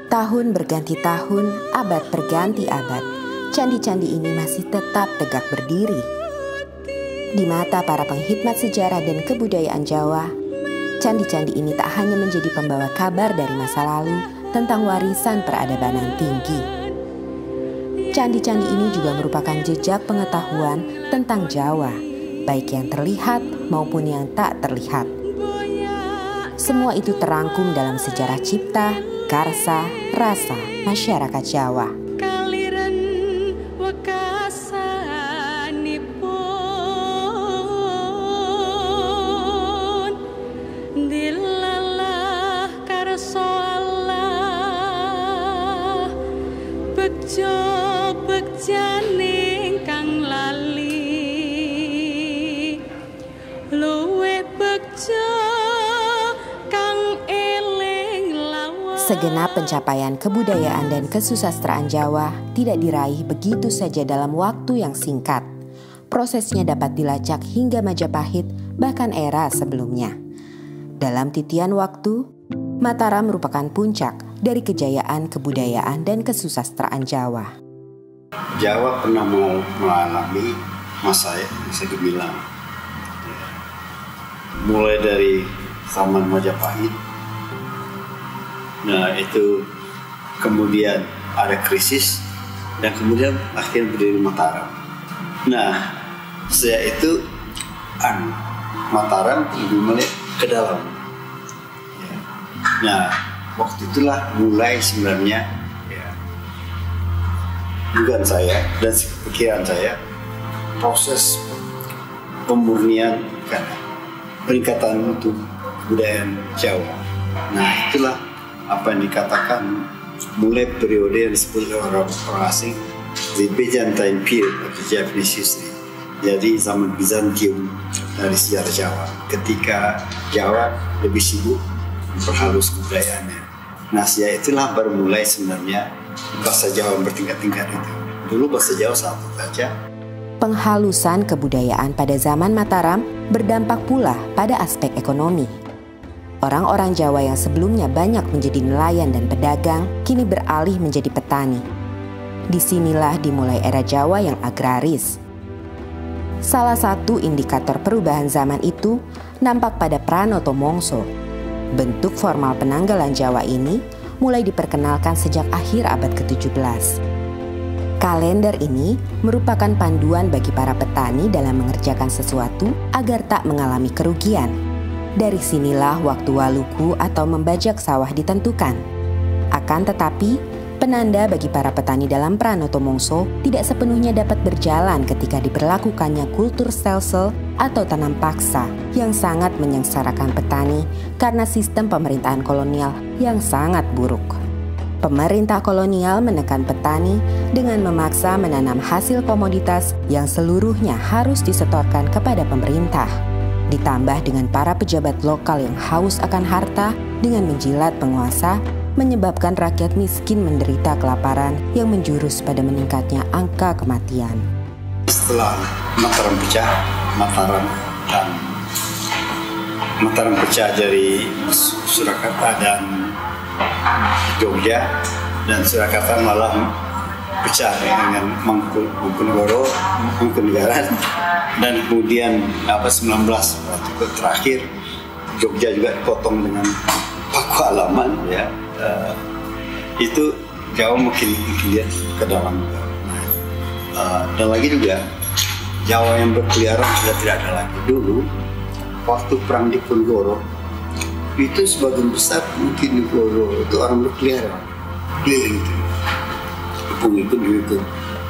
Tahun berganti tahun, abad berganti abad, candi-candi ini masih tetap tegak berdiri. Di mata para penghikmat sejarah dan kebudayaan Jawa, candi-candi ini tak hanya menjadi pembawa kabar dari masa lalu tentang warisan peradaban tinggi. Candi-candi ini juga merupakan jejak pengetahuan tentang Jawa, baik yang terlihat maupun yang tak terlihat. Semua itu terangkum dalam sejarah cipta, karsa, rasa masyarakat Jawa. Segenap pencapaian kebudayaan dan kesusastraan Jawa tidak diraih begitu saja dalam waktu yang singkat. Prosesnya dapat dilacak hingga Majapahit, bahkan era sebelumnya. Dalam titian waktu, Mataram merupakan puncak dari kejayaan kebudayaan dan kesusastraan Jawa. Jawa pernah mengalami masa gemilang. Mulai dari zaman Majapahit. Nah, itu kemudian ada krisis dan kemudian akhirnya berdiri Mataram. Nah, saya itu Mataram lebih melihat ke dalam. Nah, waktu itulah mulai sebenarnya dugaan saya dan pikiran saya proses pemurnian peningkatan untuk kebudayaan Jawa. Nah, itulah apa yang dikatakan mulai periode yang disebut oleh orang asing the Byzantine period of the Japanese history. Jadi zaman Bizantium dari sejarah Jawa, ketika Jawa lebih sibuk memperhalus kebudayaannya. Nah, itulah baru mulai sebenarnya bahasa Jawa bertingkat-tingkat itu. Dulu bahasa Jawa satu saja. Penghalusan kebudayaan pada zaman Mataram berdampak pula pada aspek ekonomi. Orang-orang Jawa yang sebelumnya banyak menjadi nelayan dan pedagang, kini beralih menjadi petani. Disinilah dimulai era Jawa yang agraris. Salah satu indikator perubahan zaman itu nampak pada Pranoto Mongso. Bentuk formal penanggalan Jawa ini mulai diperkenalkan sejak akhir abad ke-17. Kalender ini merupakan panduan bagi para petani dalam mengerjakan sesuatu agar tak mengalami kerugian. Dari sinilah waktu waluku atau membajak sawah ditentukan. Akan tetapi, penanda bagi para petani dalam Pranoto Mongso tidak sepenuhnya dapat berjalan ketika diberlakukannya kultur stelsel atau tanam paksa yang sangat menyengsarakan petani karena sistem pemerintahan kolonial yang sangat buruk. Pemerintah kolonial menekan petani dengan memaksa menanam hasil komoditas yang seluruhnya harus disetorkan kepada pemerintah. Ditambah dengan para pejabat lokal yang haus akan harta dengan menjilat penguasa, menyebabkan rakyat miskin menderita kelaparan yang menjurus pada meningkatnya angka kematian. Setelah Mataram pecah dari Surakarta dan Jogja, dan Surakarta malah pecah dengan Mangkunegara, dan kemudian 19 terakhir Jogja juga dipotong dengan Paku Alaman, itu Jawa mungkin lihat ke dalam. Dan lagi juga Jawa yang berkeliaran sudah tidak ada lagi. Dulu waktu perang Diponegoro itu sebagian besar mungkin Diponegoro itu orang berkeliaran keliling itu. Ikut.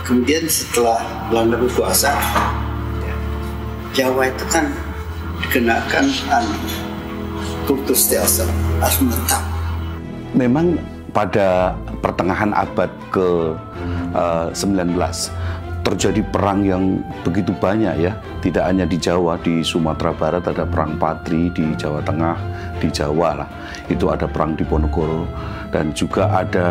Kemudian setelah Belanda berkuasa, Jawa itu kan dikenakan kultur stelsel harus menetap. Memang pada pertengahan abad ke-19 terjadi perang yang begitu banyak ya. Tidak hanya di Jawa, di Sumatera Barat ada perang Patri, di Jawa Tengah, di Jawa lah. Itu ada perang Diponegoro. Dan juga ada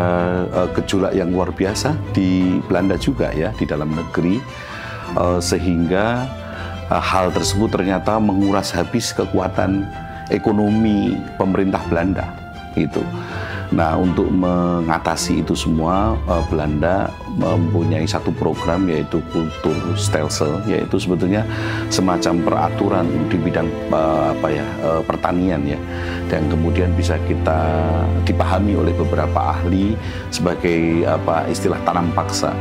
gejolak yang luar biasa di Belanda juga ya, di dalam negeri. Sehingga hal tersebut ternyata menguras habis kekuatan ekonomi pemerintah Belanda. Gitu. Nah, untuk mengatasi itu semua, Belanda mempunyai satu program yaitu Kulturstelsel, yaitu sebetulnya semacam peraturan di bidang pertanian ya, dan kemudian bisa kita dipahami oleh beberapa ahli sebagai istilah tanam paksa.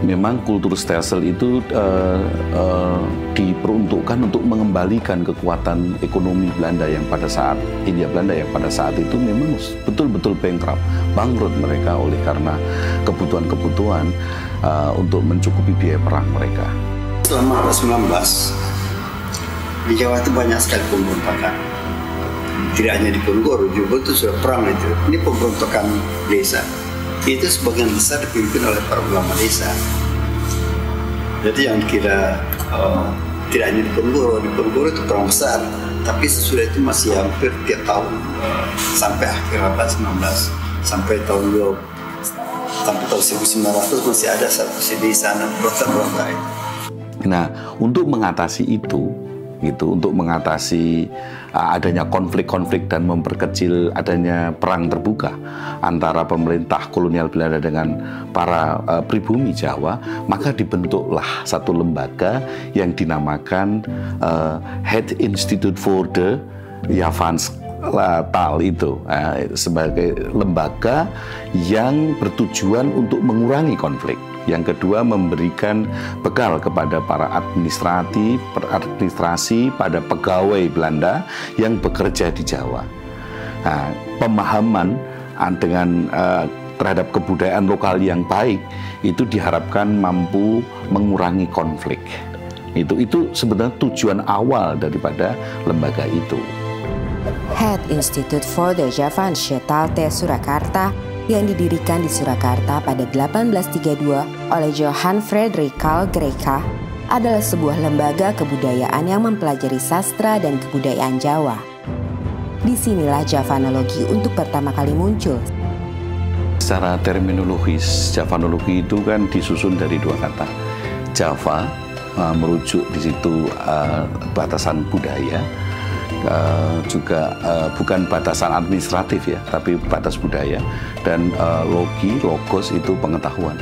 Memang Kulturstelsel itu diperuntukkan untuk mengembalikan kekuatan ekonomi Belanda yang pada saat Hindia Belanda yang pada saat itu memang betul-betul bankrupt, bangkrut mereka oleh karena kebutuhan-kebutuhan untuk mencukupi biaya perang mereka. Selama 19 di Jawa itu banyak sekali pemberontakan. Tidak hanya di Ponorogo, juga itu sudah perang itu. Ini pemberontakan desa. Itu sebagian besar dipimpin oleh para ulama desa. Jadi yang kira tidak hanya di Ponorogo itu perang besar, tapi sesudah itu masih hampir tiap tahun sampai akhir abad 19, sampai tahun 1900 masih ada satu di sana berontak-berontak. Nah, untuk mengatasi itu, untuk mengatasi adanya konflik-konflik dan memperkecil adanya perang terbuka antara pemerintah kolonial Belanda dengan para pribumi Jawa, maka dibentuklah satu lembaga yang dinamakan Het Instituut voor de Javaanstaal itu, sebagai lembaga yang bertujuan untuk mengurangi konflik. Yang kedua, memberikan bekal kepada para administrasi pada pegawai Belanda yang bekerja di Jawa. Nah, pemahaman dengan terhadap kebudayaan lokal yang baik itu diharapkan mampu mengurangi konflik. Itu sebenarnya tujuan awal daripada lembaga itu. Het Instituut voor de Javaanstaal te Surakarta yang didirikan di Surakarta pada 1832 oleh Johan Frederik Carl Greica adalah sebuah lembaga kebudayaan yang mempelajari sastra dan kebudayaan Jawa. Disinilah Javanologi untuk pertama kali muncul. Secara terminologis, Javanologi itu kan disusun dari dua kata. Java merujuk di situ batasan budaya, juga bukan batasan administratif ya, tapi batas budaya, dan logos itu pengetahuan.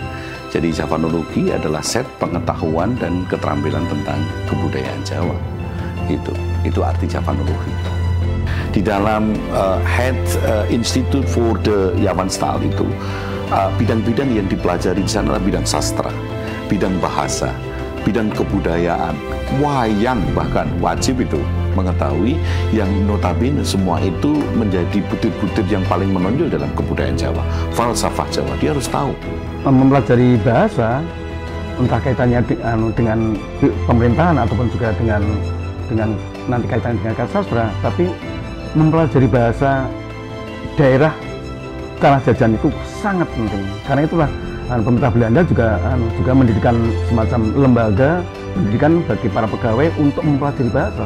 Jadi Javanologi adalah set pengetahuan dan keterampilan tentang kebudayaan Jawa. Itu arti Javanologi. Di dalam Het Instituut voor de Javaanstaal itu bidang-bidang yang dipelajari di sana adalah bidang sastra, bidang bahasa, bidang kebudayaan, wayang, bahkan wajib itu mengetahui, yang notabene semua itu menjadi butir-butir yang paling menonjol dalam kebudayaan Jawa, falsafah Jawa. Dia harus tahu. Mempelajari bahasa, entah kaitannya dengan pemerintahan ataupun juga dengan nanti kaitannya dengan sastra, tapi mempelajari bahasa daerah tanah jajan itu sangat penting. Karena itulah pemerintah Belanda juga mendirikan semacam lembaga pendidikan bagi para pegawai untuk mempelajari bahasa.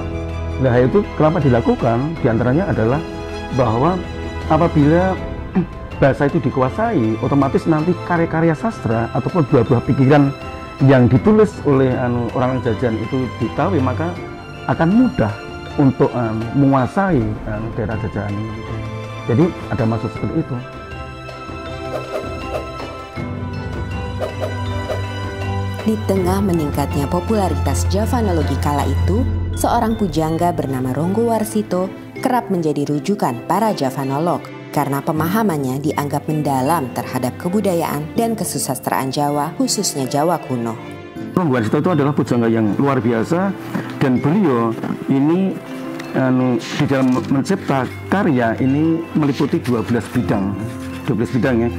Nah, itu kenapa dilakukan? Di antaranya adalah bahwa apabila bahasa itu dikuasai, otomatis nanti karya-karya sastra ataupun buah-buah pikiran yang ditulis oleh orang jajan itu diketahui, maka akan mudah untuk menguasai daerah jajahan. Jadi ada maksud seperti itu. Di tengah meningkatnya popularitas Javanologi kala itu, seorang pujangga bernama Ronggo Warsito kerap menjadi rujukan para Javanolog karena pemahamannya dianggap mendalam terhadap kebudayaan dan kesusastraan Jawa, khususnya Jawa kuno. Ronggo Warsito itu adalah pujangga yang luar biasa, dan beliau ini di dalam mencipta karya ini meliputi 12 bidang ya.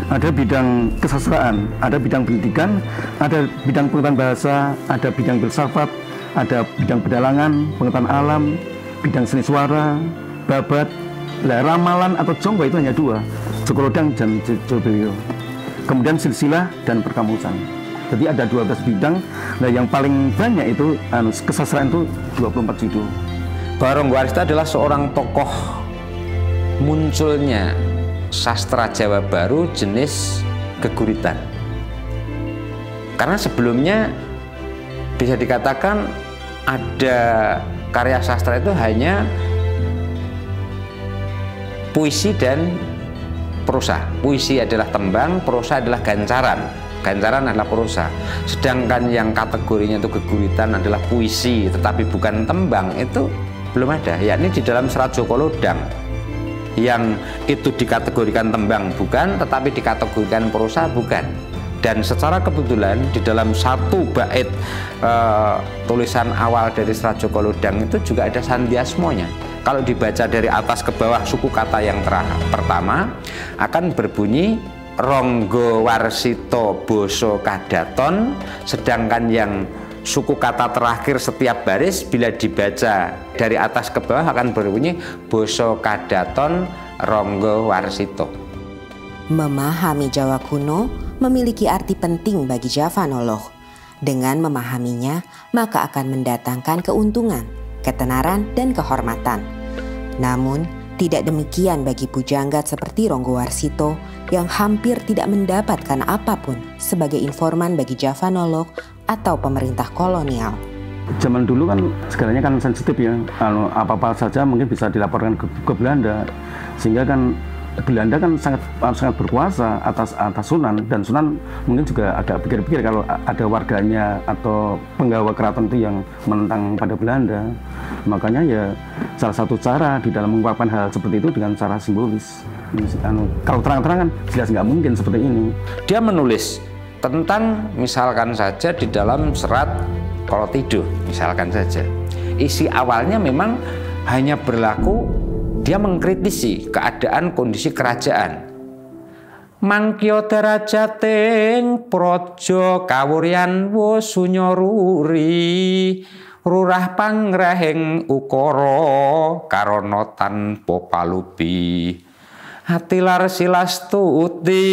Ada bidang kesastraan, ada bidang pendidikan, ada bidang pengetahuan bahasa, ada bidang filsafat, ada bidang pedalangan, pengetahuan alam, bidang seni suara, babat, ramalan atau jonggo itu hanya 2, Jokolodang dan Jolbelio. Kemudian silsilah dan perkamusan. Jadi ada 12 bidang. Nah, yang paling banyak itu kesastraan itu 24 judul. Ronggo Warsito adalah seorang tokoh munculnya sastra Jawa baru jenis geguritan. Karena sebelumnya bisa dikatakan ada karya sastra itu hanya puisi dan prosa. Puisi adalah tembang, prosa adalah gancaran. Gancaran adalah prosa. Sedangkan yang kategorinya itu geguritan adalah puisi tetapi bukan tembang, itu belum ada. Yakni di dalam Serat Joko Lodang yang itu dikategorikan tembang bukan, tetapi dikategorikan prosa bukan. Dan secara kebetulan di dalam satu bait tulisan awal dari Serat Joko Lodang itu juga ada sandiasmonya. Kalau dibaca dari atas ke bawah, suku kata yang pertama akan berbunyi Ronggo Warsito Boso Kadaton, sedangkan yang suku kata terakhir setiap baris bila dibaca dari atas ke bawah akan berbunyi Boso Kadaton Ronggo Warsito. Memahami Jawa kuno memiliki arti penting bagi Javanolog. Dengan memahaminya, maka akan mendatangkan keuntungan, ketenaran, dan kehormatan. Namun, tidak demikian bagi pujangga seperti Ronggo Warsito yang hampir tidak mendapatkan apapun sebagai informan bagi Javanolog atau pemerintah kolonial. Zaman dulu kan segalanya kan sensitif ya, apa-apa saja mungkin bisa dilaporkan ke Belanda, sehingga kan Belanda kan sangat berkuasa atas Sunan, dan Sunan mungkin juga agak pikir-pikir kalau ada warganya atau penggawa keraton itu yang menentang pada Belanda. Makanya ya salah satu cara di dalam mengungkapkan hal seperti itu dengan cara simbolis. Kalau terang-terangan jelas nggak mungkin seperti ini. Dia menulis tentang misalkan saja di dalam Serat Kolotido misalkan saja. Isi awalnya memang hanya berlaku, dia mengkritisi keadaan kondisi kerajaan. Mangkyo derajating praja kawuryan wasunyaruri rurah pangrahing ukara karana tanpa palupi. Hatilar silastuti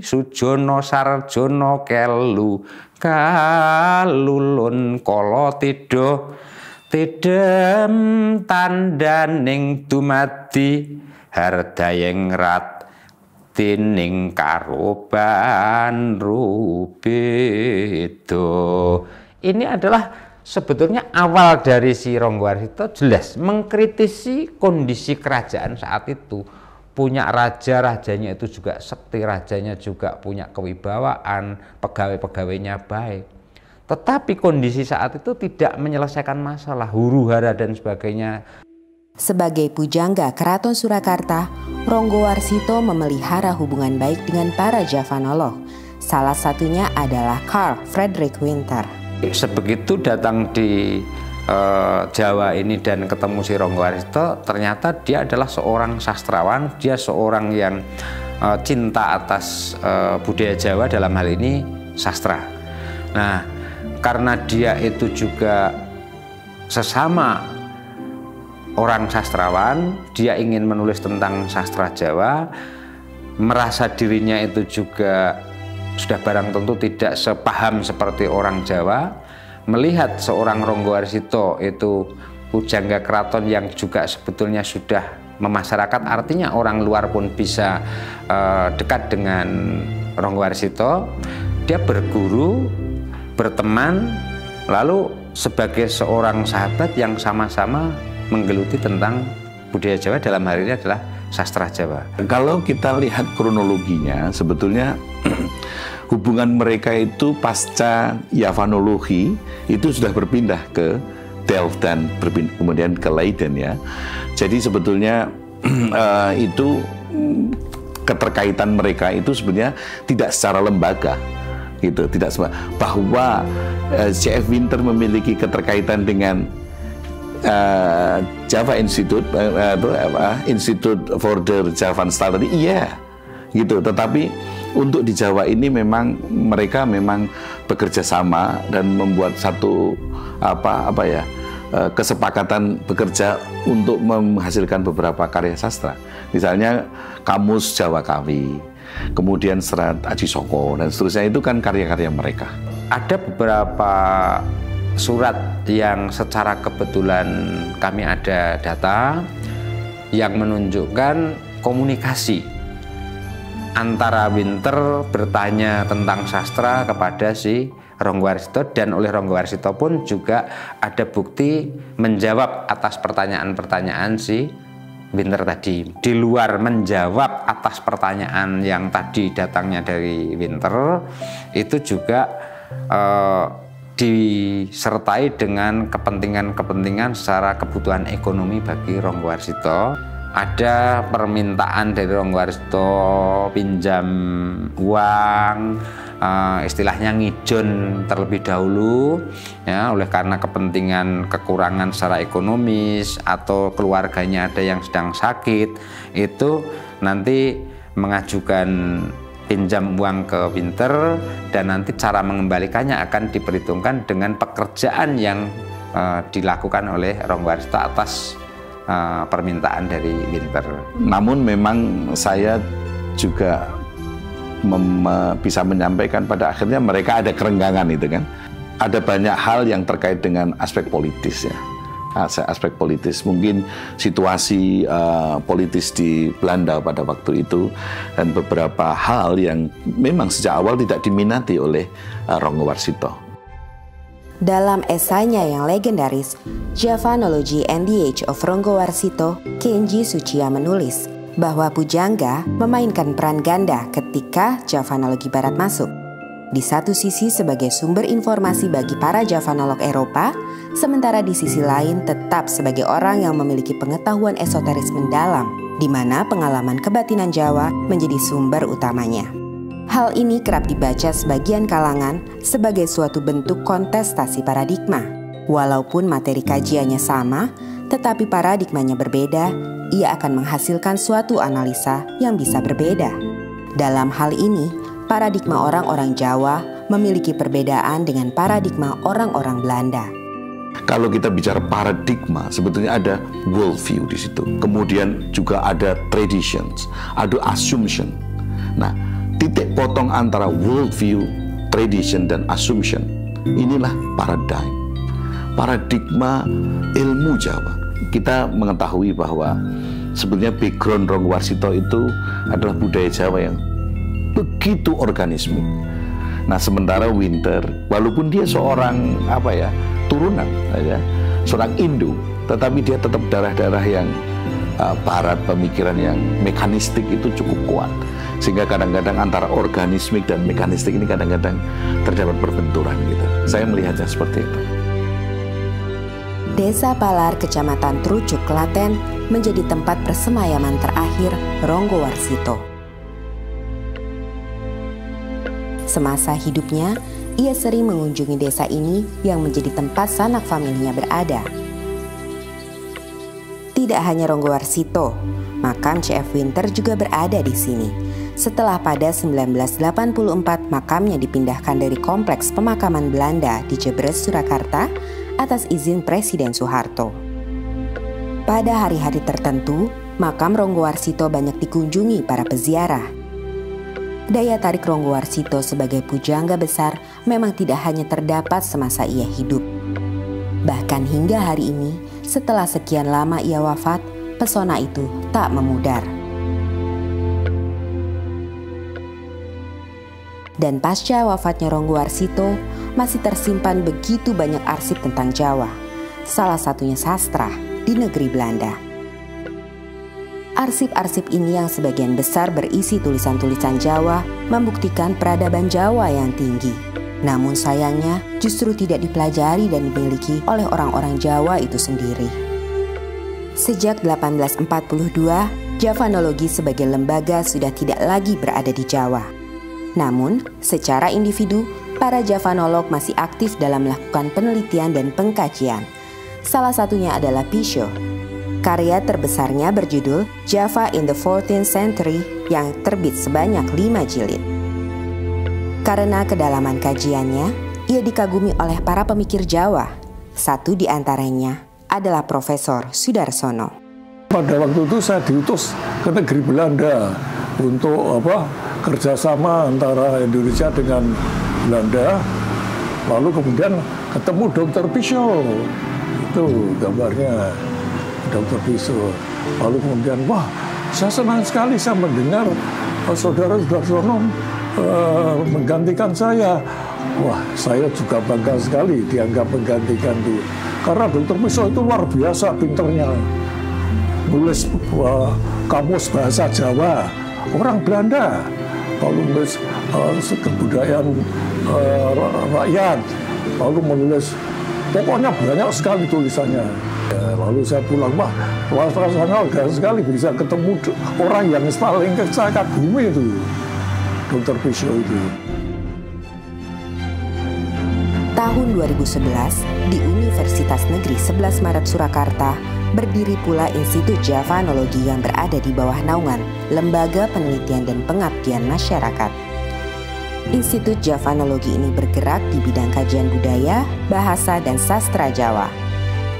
sujana sarjana kelu kalulun kala tidha tidem tandaning dumadi hardayeng rat tining karoban rubedo. Ini adalah sebetulnya awal dari si Ronggo Warsito, jelas mengkritisi kondisi kerajaan saat itu. Punya raja, rajanya itu juga sekti, rajanya juga punya kewibawaan, pegawai-pegawainya baik. Tetapi kondisi saat itu tidak menyelesaikan masalah, huru-hara dan sebagainya. Sebagai pujangga Keraton Surakarta, Ronggo Warsito memelihara hubungan baik dengan para Javanolog. Salah satunya adalah Carl Friedrich Winter. Sebegitu datang di Jawa ini dan ketemu si Ronggo Warsito, ternyata dia adalah seorang sastrawan, dia seorang yang cinta atas budaya Jawa, dalam hal ini sastra. Nah, karena dia itu juga sesama orang sastrawan, dia ingin menulis tentang sastra Jawa, merasa dirinya itu juga sudah barang tentu tidak sepaham seperti orang Jawa. Melihat seorang Ronggo Warsito itu pujangga keraton yang juga sebetulnya sudah memasyarakat, artinya orang luar pun bisa dekat dengan Ronggo Warsito, dia berguru, berteman, lalu sebagai seorang sahabat yang sama-sama menggeluti tentang budaya Jawa, dalam hal ini adalah sastra Jawa. Kalau kita lihat kronologinya, sebetulnya hubungan mereka itu pasca Yavanologi itu sudah berpindah ke Delft dan kemudian ke Leiden ya. Jadi sebetulnya itu keterkaitan mereka itu sebenarnya tidak secara lembaga gitu, tidak bahwa C.F. Winter memiliki keterkaitan dengan Java Institute, Institute for the Javan Study, iya gitu. Tetapi untuk di Jawa ini memang mereka memang bekerja sama dan membuat satu kesepakatan bekerja untuk menghasilkan beberapa karya sastra. Misalnya Kamus Jawa Kawi, kemudian Serat Aji Soko dan seterusnya, itu kan karya-karya mereka. Ada beberapa surat yang secara kebetulan kami ada data yang menunjukkan komunikasi antara Winter bertanya tentang sastra kepada si Ronggo Warsito, dan oleh Ronggo Warsito pun juga ada bukti menjawab atas pertanyaan-pertanyaan si Winter tadi. Di luar menjawab atas pertanyaan yang tadi datangnya dari Winter, itu juga disertai dengan kepentingan-kepentingan secara kebutuhan ekonomi bagi Ronggowarsito. Ada permintaan dari Ronggowarsito pinjam uang, istilahnya ngijon terlebih dahulu, ya, oleh karena kepentingan kekurangan secara ekonomis atau keluarganya ada yang sedang sakit, itu nanti mengajukan pinjam uang ke Winter, dan nanti cara mengembalikannya akan diperhitungkan dengan pekerjaan yang dilakukan oleh Ronggowarsito atas permintaan dari Winter. Namun memang saya juga bisa menyampaikan pada akhirnya mereka ada kerenggangan itu kan. Ada banyak hal yang terkait dengan aspek politis ya. Aspek politis, mungkin situasi politis di Belanda pada waktu itu, dan beberapa hal yang memang sejak awal tidak diminati oleh Ronggowarsito. Dalam esainya yang legendaris, Javanology and the Age of Ronggowarsito, Kenji Tsuchiya menulis bahwa pujangga memainkan peran ganda ketika Javanologi Barat masuk. Di satu sisi sebagai sumber informasi bagi para Javanolog Eropa, sementara di sisi lain tetap sebagai orang yang memiliki pengetahuan esoteris mendalam, di mana pengalaman kebatinan Jawa menjadi sumber utamanya. Hal ini kerap dibaca sebagian kalangan sebagai suatu bentuk kontestasi paradigma. Walaupun materi kajiannya sama, tetapi paradigmanya berbeda, ia akan menghasilkan suatu analisa yang bisa berbeda. Dalam hal ini, paradigma orang-orang Jawa memiliki perbedaan dengan paradigma orang-orang Belanda. Kalau kita bicara paradigma, sebetulnya ada worldview di situ. Kemudian juga ada traditions, ada assumption. Nah, titik potong antara worldview, tradition, dan assumption, inilah paradigma ilmu Jawa. Kita mengetahui bahwa sebenarnya background Ronggowarsito itu adalah budaya Jawa yang begitu organismik. Nah, sementara Winter, walaupun dia seorang turunan, seorang Indo, tetapi dia tetap darah-darah yang barat, pemikiran yang mekanistik itu cukup kuat. Sehingga kadang-kadang antara organismik dan mekanistik ini kadang-kadang terdapat perbenturan gitu. Saya melihatnya seperti itu. Desa Palar, Kecamatan Trucuk, Klaten menjadi tempat persemayaman terakhir Ronggowarsito. Semasa hidupnya, ia sering mengunjungi desa ini yang menjadi tempat sanak familinya berada. Tidak hanya Ronggowarsito, makam C.F. Winter juga berada di sini. Setelah pada 1984 makamnya dipindahkan dari kompleks pemakaman Belanda di Jebres, Surakarta atas izin Presiden Soeharto. Pada hari-hari tertentu, makam Ronggowarsito banyak dikunjungi para peziarah. Daya tarik Ronggowarsito sebagai pujangga besar memang tidak hanya terdapat semasa ia hidup. Bahkan hingga hari ini, setelah sekian lama ia wafat, pesona itu tak memudar. Dan pasca wafatnya Ronggowarsito, masih tersimpan begitu banyak arsip tentang Jawa, salah satunya sastra di negeri Belanda. Arsip-arsip ini yang sebagian besar berisi tulisan-tulisan Jawa membuktikan peradaban Jawa yang tinggi. Namun sayangnya justru tidak dipelajari dan dimiliki oleh orang-orang Jawa itu sendiri. Sejak 1842, Javanologi sebagai lembaga sudah tidak lagi berada di Jawa. Namun, secara individu, para Javanolog masih aktif dalam melakukan penelitian dan pengkajian. Salah satunya adalah Pisho. Karya terbesarnya berjudul Java in the 14th Century yang terbit sebanyak 5 jilid. Karena kedalaman kajiannya, ia dikagumi oleh para pemikir Jawa. Satu di antaranya adalah Profesor Sudarsono. Pada waktu itu saya diutus ke negeri Belanda untuk kerjasama antara Indonesia dengan Belanda. Lalu kemudian ketemu Dr. Pisho, itu gambarnya Dr. Pisho. Lalu kemudian, wah, saya senang sekali saya mendengar saudara Sudarsono menggantikan saya. Wah, saya juga bangga sekali dianggap menggantikan dia. Karena Dr. Pisho itu luar biasa pinternya. nulis kamus bahasa Jawa, orang Belanda. Lalu menulis kebudayaan rakyat, lalu menulis, pokoknya banyak sekali tulisannya. Ya, lalu saya pulang, wah, rasanya lega sekali bisa ketemu orang yang paling kagumi itu, Dr. Pisio itu. Tahun 2011, di Universitas Negeri 11 Maret Surakarta, berdiri pula Institut Javanologi yang berada di bawah naungan Lembaga Penelitian dan Pengabdian Masyarakat. Institut Javanologi ini bergerak di bidang kajian budaya, bahasa, dan sastra Jawa.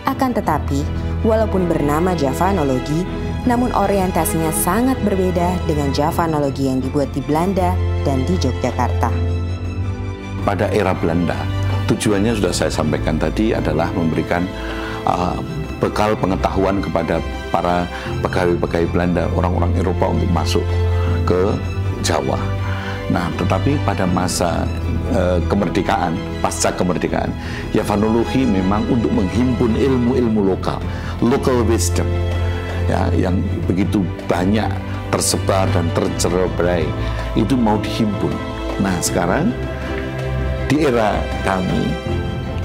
Akan tetapi, walaupun bernama Javanologi, namun orientasinya sangat berbeda dengan Javanologi yang dibuat di Belanda dan di Yogyakarta. Pada era Belanda, tujuannya sudah saya sampaikan tadi adalah memberikan bekal pengetahuan kepada para pegawai-pegawai Belanda, orang-orang Eropa untuk masuk ke Jawa. Nah, tetapi pada masa kemerdekaan, pasca kemerdekaan, Javanologi memang untuk menghimpun ilmu-ilmu lokal, local wisdom, ya, yang begitu banyak tersebar dan tercerai, itu mau dihimpun. Nah, sekarang di era kami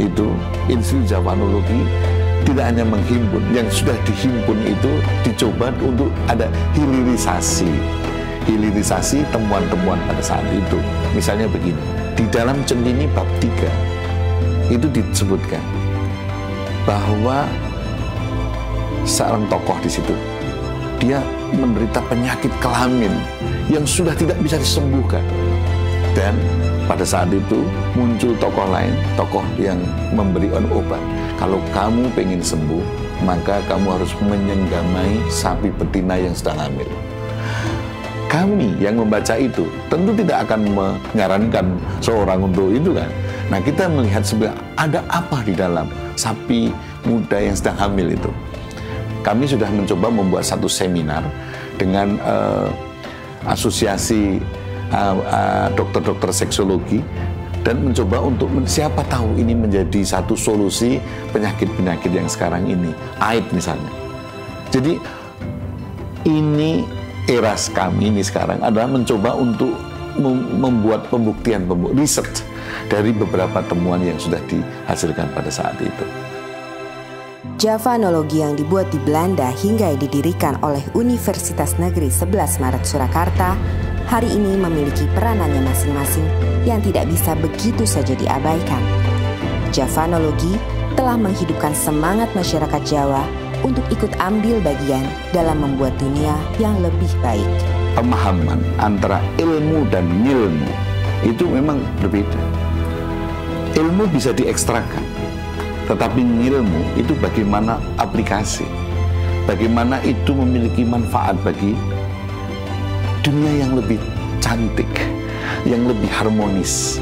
itu Institut Javanologi tidak hanya menghimpun, yang sudah dihimpun itu dicoba untuk ada hilirisasi temuan-temuan pada saat itu. Misalnya begini, di dalam Centini bab 3 itu disebutkan bahwa seorang tokoh di situ dia menderita penyakit kelamin yang sudah tidak bisa disembuhkan, dan pada saat itu muncul tokoh lain, tokoh yang memberi obat. Kalau kamu pengen sembuh, maka kamu harus menyenggamai sapi betina yang sedang hamil. Kami yang membaca itu tentu tidak akan menyarankan seorang untuk itu kan. Nah, kita melihat sebenarnya ada apa di dalam sapi muda yang sedang hamil itu. Kami sudah mencoba membuat satu seminar dengan asosiasi dokter-dokter seksologi, dan mencoba untuk siapa tahu ini menjadi satu solusi penyakit-penyakit yang sekarang ini, AIDS misalnya. Jadi ini era kami ini sekarang adalah mencoba untuk membuat pembuktian, research dari beberapa temuan yang sudah dihasilkan pada saat itu. Javanologi yang dibuat di Belanda hingga didirikan oleh Universitas Negeri 11 Maret Surakarta hari ini memiliki peranannya masing-masing yang tidak bisa begitu saja diabaikan. Javanologi telah menghidupkan semangat masyarakat Jawa untuk ikut ambil bagian dalam membuat dunia yang lebih baik. Pemahaman antara ilmu dan ngilmu itu memang berbeda. Ilmu bisa diekstrakan, tetapi ngilmu itu bagaimana aplikasi, bagaimana itu memiliki manfaat bagi dunia yang lebih cantik, yang lebih harmonis.